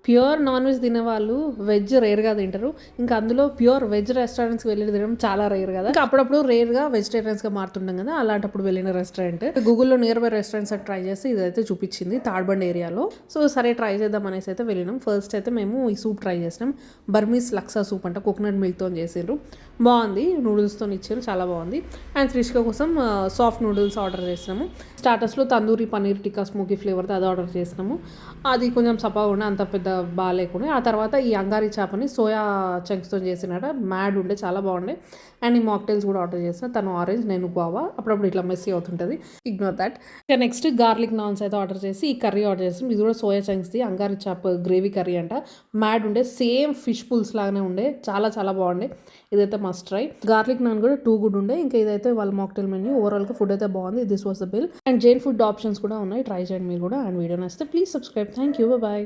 Pure non veg తినేవాళ్ళు veg రేర్గా తింటారు. ఇంకా అందులో ప్యూర్ వెజ్ రెస్టారెంట్స్కి వెళ్ళి తినడం చాలా రేర్ కదా. ఇంకా అప్పుడప్పుడు రేర్గా వెజిటేరియన్స్గా మారుతుంటాం కదా, అలాంటప్పుడు వెళ్ళిన రెస్టారెంట్ గూగుల్లో నియర్ బై రెస్టారెంట్స్ అని ట్రై చేసి ఇదైతే చూపించింది తాడ్బండ్ ఏరియాలో. సో సరే ట్రై చేద్దాం అనేసి అయితే వెళ్ళినాం. ఫస్ట్ అయితే మేము ఈ సూప్ ట్రై చేసినాం. బర్మీస్ లక్సా సూప్ అంట, కోకోనట్ మిల్క్తో చేసారు. బాగుంది, నూడిల్స్తో ఇచ్చారు, చాలా బాగుంది. అండ్ త్రిష్క కోసం సాఫ్ట్ నూడిల్స్ ఆర్డర్ చేసినాము. స్టార్టర్స్లో తందూరి పన్నీర్ టిక్కా స్మోకీ ఫ్లేవర్తో అది ఆర్డర్ చేసినాము. అది కొంచెం సపాగా ఉండే, అంత పెద్ద బాగాలేకుండా. ఆ తర్వాత ఈ అంగారి చేపని సోయా చంక్స్తో చేసినట, మ్యాడ్ ఉండే, చాలా బాగుండే. అండ్ ఈ మాక్టైల్స్ కూడా ఆర్డర్ చేసిన, తను ఆరెంజ్ నేను గువావా. అప్పుడప్పుడు ఇట్లా మెస్సీ అవుతుంటుంది, ఇగ్నోర్ దట్. ఇక నెక్స్ట్ గార్లిక్ నాన్స్ అయితే ఆర్డర్ చేసి ఈ కర్రీ ఆర్డర్ చేస్తాం. ఇది కూడా సోయా చంక్స్ది అంగారి చేప గ్రేవీ కర్రీ అంట, మ్యాడ్ ఉండే, సేమ్ ఫిష్ పుల్స్ లాగానే ఉండే, చాలా చాలా బాగుండే. ఇదైతే మస్ట్ ట్రై. గార్లిక్ నాన్ కూడా టూ గుడ్ ఉండే. ఇంకా ఇదైతే వాళ్ళ మాక్టైల్ మెన్యూ. ఓవరాల్గా ఫుడ్ అయితే బాగుంది. This was the bill. And Jain food options కూడా ఉన్నాయి, ట్రై చేయండి మీరు కూడా. అండ్ వీడియో నచ్చితే please subscribe. Thank you, bye.